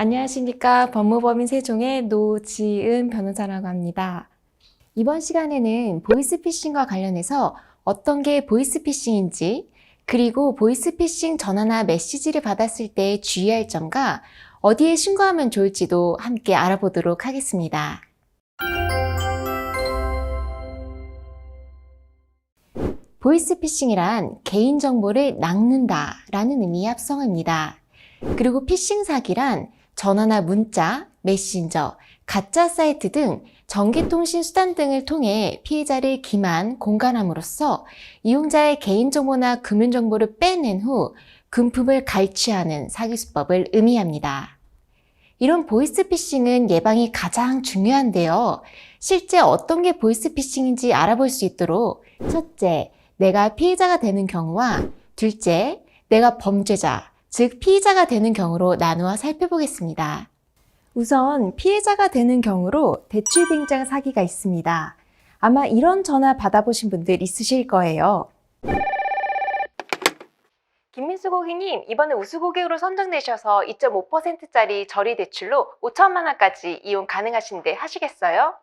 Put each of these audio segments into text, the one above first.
안녕하십니까. 법무법인 세종의 노지은 변호사라고 합니다. 이번 시간에는 보이스피싱과 관련해서 어떤 게 보이스피싱인지, 그리고 보이스피싱 전화나 메시지를 받았을 때 주의할 점과 어디에 신고하면 좋을지도 함께 알아보도록 하겠습니다. 보이스피싱이란 개인정보를 낚는다 라는 의미의 합성어입니다. 그리고 피싱 사기란 전화나 문자, 메신저, 가짜 사이트 등 전기통신 수단 등을 통해 피해자를 기만, 공갈함으로써 이용자의 개인정보나 금융정보를 빼낸 후 금품을 갈취하는 사기수법을 의미합니다. 이런 보이스피싱은 예방이 가장 중요한데요. 실제 어떤 게 보이스피싱인지 알아볼 수 있도록 첫째, 내가 피해자가 되는 경우와 둘째, 내가 범죄자, 즉 피의자가 되는 경우로 나누어 살펴보겠습니다. 우선 피해자가 되는 경우로 대출빙장 사기가 있습니다. 아마 이런 전화 받아보신 분들 있으실 거예요. 김민수 고객님, 이번에 우수 고객으로 선정되셔서 2.5%짜리 저리 대출로 5천만 원까지 이용 가능하신데 하시겠어요?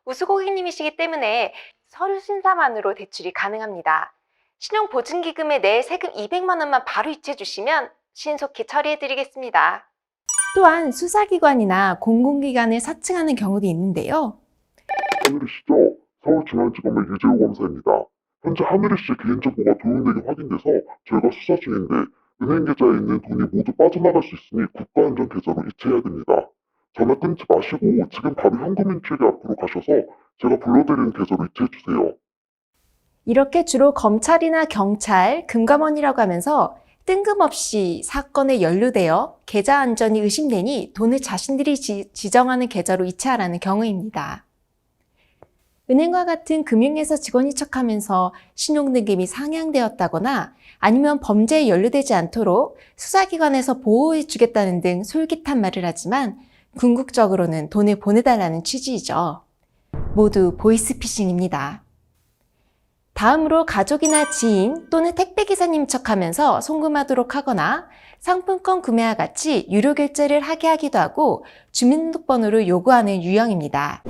우수 고객님이시기 때문에 서류 심사만으로 대출이 가능합니다. 신용보증기금에 내 세금 200만 원만 바로 이체해 주시면 신속히 처리해드리겠습니다. 또한 수사기관이나 공공기관을 사칭하는 경우도 있는데요. 하늘이시죠? 서울중앙지검의 유재호 검사입니다. 현재 하늘이씨의 개인정보가 도용되게 확인돼서 저희가 수사 중인데 은행 계좌에 있는 돈이 모두 빠져나갈 수 있으니 국가안전 계좌로 이체해야 됩니다. 전화 끊지 마시고 지금 바로 현금인출기 앞으로 가셔서 제가 불러드리는 계좌로 이체해주세요. 이렇게 주로 검찰이나 경찰, 금감원이라고 하면서 뜬금없이 사건에 연루되어 계좌 안전이 의심되니 돈을 자신들이 지정하는 계좌로 이체하라는 경우입니다. 은행과 같은 금융회사 직원이 척하면서 신용등급이 상향되었다거나 아니면 범죄에 연루되지 않도록 수사기관에서 보호해주겠다는 등 솔깃한 말을 하지만 궁극적으로는 돈을 보내달라는 취지이죠. 모두 보이스피싱입니다. 다음으로 가족이나 지인 또는 택배기사님 척하면서 송금하도록 하거나 상품권 구매와 같이 유료 결제를 하게 하기도 하고 주민등록번호를 요구하는 유형입니다.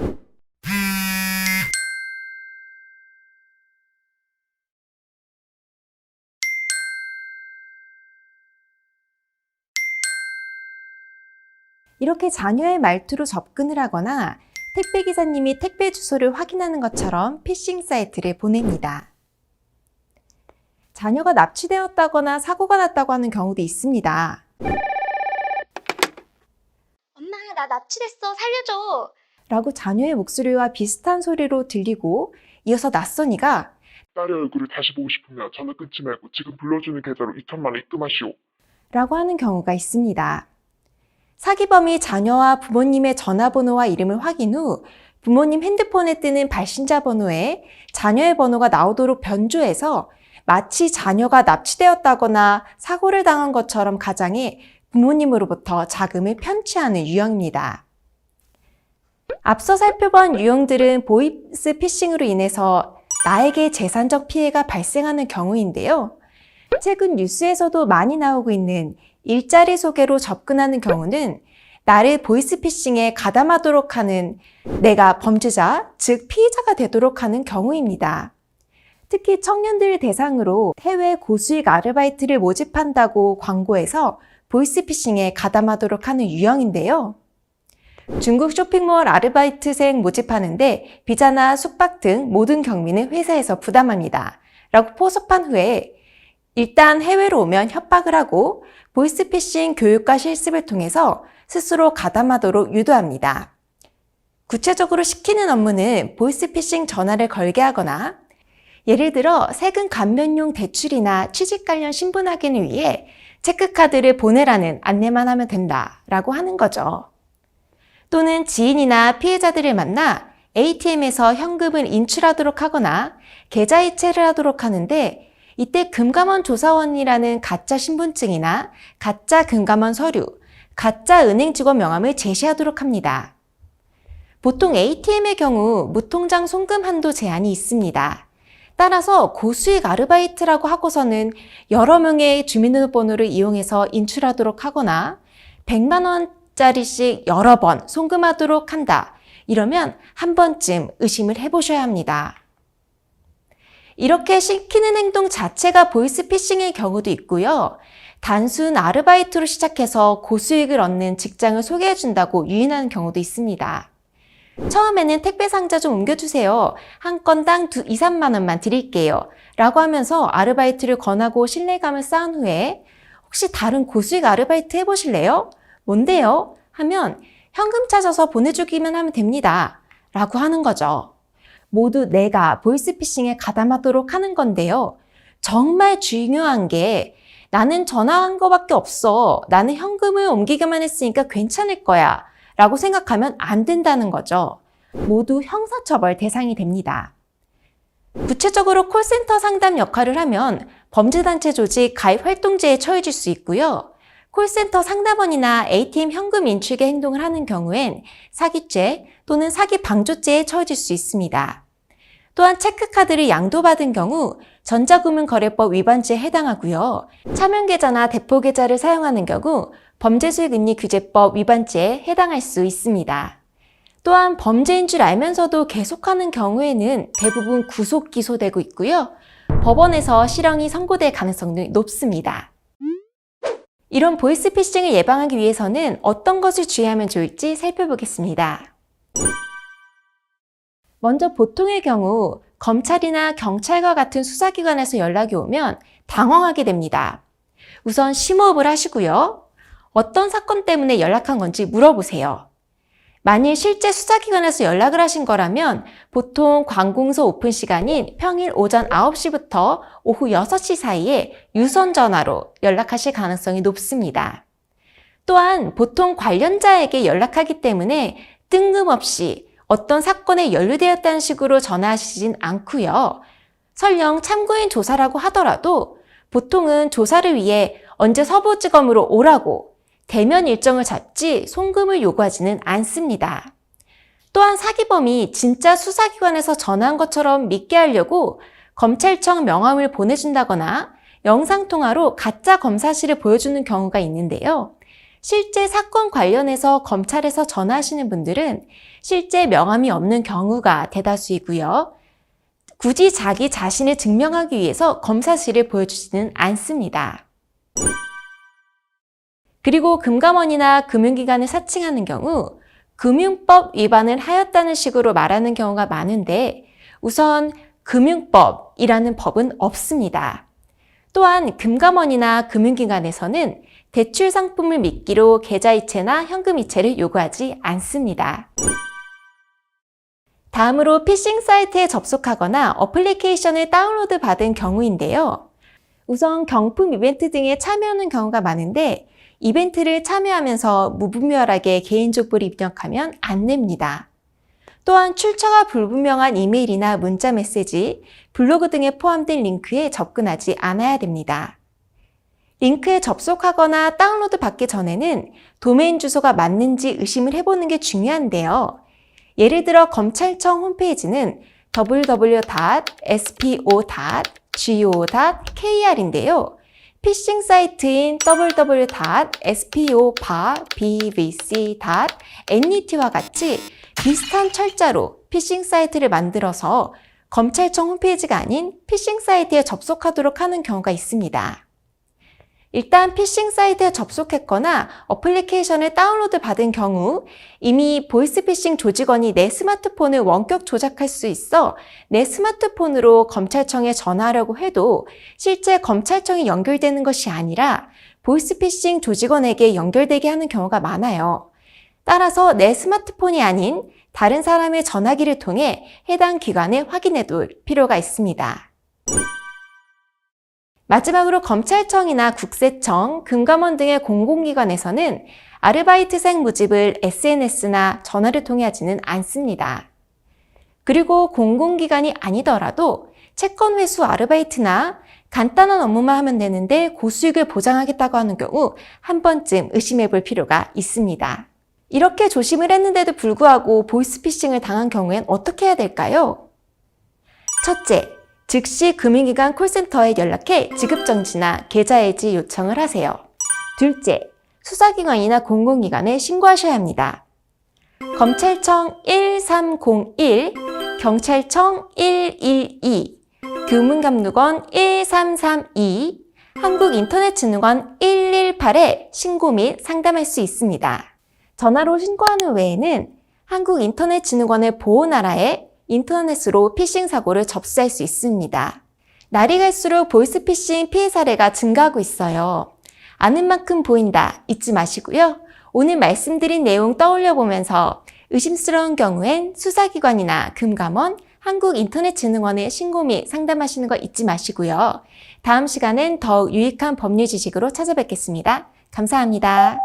이렇게 자녀의 말투로 접근을 하거나 택배기사님이 택배 주소를 확인하는 것처럼 피싱 사이트를 보냅니다. 자녀가 납치되었다거나 사고가 났다고 하는 경우도 있습니다. 엄마, 나 납치됐어. 살려줘. 라고 자녀의 목소리와 비슷한 소리로 들리고 이어서 낯선이가 딸의 얼굴을 다시 보고 싶으면 전화 끊지 말고 지금 불러주는 계좌로 2천만 원 입금하시오. 라고 하는 경우가 있습니다. 사기범이 자녀와 부모님의 전화번호와 이름을 확인 후 부모님 핸드폰에 뜨는 발신자 번호에 자녀의 번호가 나오도록 변조해서 마치 자녀가 납치되었다거나 사고를 당한 것처럼 가장해 부모님으로부터 자금을 편취하는 유형입니다. 앞서 살펴본 유형들은 보이스피싱으로 인해서 나에게 재산적 피해가 발생하는 경우인데요. 최근 뉴스에서도 많이 나오고 있는 일자리 소개로 접근하는 경우는 나를 보이스피싱에 가담하도록 하는 내가 범죄자, 즉 피의자가 되도록 하는 경우입니다. 특히 청년들 대상으로 해외 고수익 아르바이트를 모집한다고 광고해서 보이스피싱에 가담하도록 하는 유형인데요. 중국 쇼핑몰 아르바이트생 모집하는데 비자나 숙박 등 모든 경비는 회사에서 부담합니다. 라고 포섭한 후에 일단 해외로 오면 협박을 하고 보이스피싱 교육과 실습을 통해서 스스로 가담하도록 유도합니다. 구체적으로 시키는 업무는 보이스피싱 전화를 걸게 하거나 예를 들어 세금 감면용 대출이나 취직 관련 신분 확인을 위해 체크카드를 보내라는 안내만 하면 된다라고 하는 거죠. 또는 지인이나 피해자들을 만나 ATM에서 현금을 인출하도록 하거나 계좌 이체를 하도록 하는데 이때 금감원 조사원이라는 가짜 신분증이나 가짜 금감원 서류, 가짜 은행 직원 명함을 제시하도록 합니다. 보통 ATM의 경우 무통장 송금 한도 제한이 있습니다. 따라서 고수익 아르바이트라고 하고서는 여러 명의 주민등록번호를 이용해서 인출하도록 하거나 100만 원 짜리씩 여러 번 송금하도록 한다. 이러면 한 번쯤 의심을 해보셔야 합니다. 이렇게 시키는 행동 자체가 보이스피싱의 경우도 있고요. 단순 아르바이트로 시작해서 고수익을 얻는 직장을 소개해준다고 유인하는 경우도 있습니다. 처음에는 택배 상자 좀 옮겨주세요. 한 건당 2, 3만 원만 드릴게요. 라고 하면서 아르바이트를 권하고 신뢰감을 쌓은 후에 혹시 다른 고수익 아르바이트 해보실래요? 뭔데요? 하면 현금 찾아서 보내주기만 하면 됩니다. 라고 하는 거죠. 모두 내가 보이스피싱에 가담하도록 하는 건데요. 정말 중요한 게 나는 전화한 거밖에 없어. 나는 현금을 옮기기만 했으니까 괜찮을 거야. 라고 생각하면 안 된다는 거죠. 모두 형사처벌 대상이 됩니다. 구체적으로 콜센터 상담 역할을 하면 범죄단체 조직 가입활동죄에 처해질 수 있고요. 콜센터 상담원이나 ATM 현금 인출의 행동을 하는 경우엔 사기죄 또는 사기 방조죄에 처해질 수 있습니다. 또한 체크카드를 양도받은 경우 전자금융거래법 위반죄에 해당하고요. 차명계좌나 대포계좌를 사용하는 경우 범죄수익금리규제법 위반죄에 해당할 수 있습니다. 또한 범죄인 줄 알면서도 계속하는 경우에는 대부분 구속 기소되고 있고요. 법원에서 실형이 선고될 가능성도 높습니다. 이런 보이스피싱을 예방하기 위해서는 어떤 것을 주의하면 좋을지 살펴보겠습니다. 먼저 보통의 경우 검찰이나 경찰과 같은 수사기관에서 연락이 오면 당황하게 됩니다. 우선 심호흡을 하시고요. 어떤 사건 때문에 연락한 건지 물어보세요. 만일 실제 수사기관에서 연락을 하신 거라면 보통 관공서 오픈 시간인 평일 오전 9시부터 오후 6시 사이에 유선 전화로 연락하실 가능성이 높습니다. 또한 보통 관련자에게 연락하기 때문에 뜬금없이 어떤 사건에 연루되었다는 식으로 전화하시진 않고요. 설령 참고인 조사라고 하더라도 보통은 조사를 위해 언제 서부지검으로 오라고 대면 일정을 잡지 송금을 요구하지는 않습니다. 또한 사기범이 진짜 수사기관에서 전화한 것처럼 믿게 하려고 검찰청 명함을 보내준다거나 영상통화로 가짜 검사실을 보여주는 경우가 있는데요. 실제 사건 관련해서 검찰에서 전화하시는 분들은 실제 명함이 없는 경우가 대다수이고요. 굳이 자기 자신을 증명하기 위해서 검사실을 보여주지는 않습니다. 그리고 금감원이나 금융기관을 사칭하는 경우 금융법 위반을 하였다는 식으로 말하는 경우가 많은데 우선 금융법이라는 법은 없습니다. 또한 금감원이나 금융기관에서는 대출 상품을 미끼로 계좌이체나 현금이체를 요구하지 않습니다. 다음으로 피싱 사이트에 접속하거나 어플리케이션을 다운로드 받은 경우인데요. 우선 경품 이벤트 등에 참여하는 경우가 많은데 이벤트를 참여하면서 무분별하게 개인정보를 입력하면 안 됩니다. 또한 출처가 불분명한 이메일이나 문자 메시지, 블로그 등에 포함된 링크에 접근하지 않아야 됩니다. 링크에 접속하거나 다운로드 받기 전에는 도메인 주소가 맞는지 의심을 해보는 게 중요한데요. 예를 들어 검찰청 홈페이지는 www.spo.go.kr인데요. 피싱 사이트인 www.spo.bvc.net와 같이 비슷한 철자로 피싱 사이트를 만들어서 검찰청 홈페이지가 아닌 피싱 사이트에 접속하도록 하는 경우가 있습니다. 일단 피싱 사이트에 접속했거나 어플리케이션을 다운로드 받은 경우 이미 보이스피싱 조직원이 내 스마트폰을 원격 조작할 수 있어 내 스마트폰으로 검찰청에 전화하려고 해도 실제 검찰청이 연결되는 것이 아니라 보이스피싱 조직원에게 연결되게 하는 경우가 많아요. 따라서 내 스마트폰이 아닌 다른 사람의 전화기를 통해 해당 기관에 확인해 둘 필요가 있습니다. 마지막으로 검찰청이나 국세청, 금감원 등의 공공기관에서는 아르바이트생 모집을 SNS나 전화를 통해 하지는 않습니다. 그리고 공공기관이 아니더라도 채권 회수 아르바이트나 간단한 업무만 하면 되는데 고수익을 보장하겠다고 하는 경우 한 번쯤 의심해 볼 필요가 있습니다. 이렇게 조심을 했는데도 불구하고 보이스피싱을 당한 경우엔 어떻게 해야 될까요? 첫째, 즉시 금융기관 콜센터에 연락해 지급정지나 계좌해지 요청을 하세요. 둘째, 수사기관이나 공공기관에 신고하셔야 합니다. 검찰청 1301, 경찰청 112, 교문감독원 1332, 한국인터넷진흥원 118에 신고 및 상담할 수 있습니다. 전화로 신고하는 외에는 한국인터넷진흥원의 보호나라에 인터넷으로 피싱 사고를 접수할 수 있습니다. 날이 갈수록 보이스피싱 피해 사례가 증가하고 있어요. 아는 만큼 보인다 잊지 마시고요. 오늘 말씀드린 내용 떠올려 보면서 의심스러운 경우엔 수사기관이나 금감원, 한국인터넷진흥원에 신고 및 상담하시는 거 잊지 마시고요. 다음 시간엔 더욱 유익한 법률 지식으로 찾아뵙겠습니다. 감사합니다.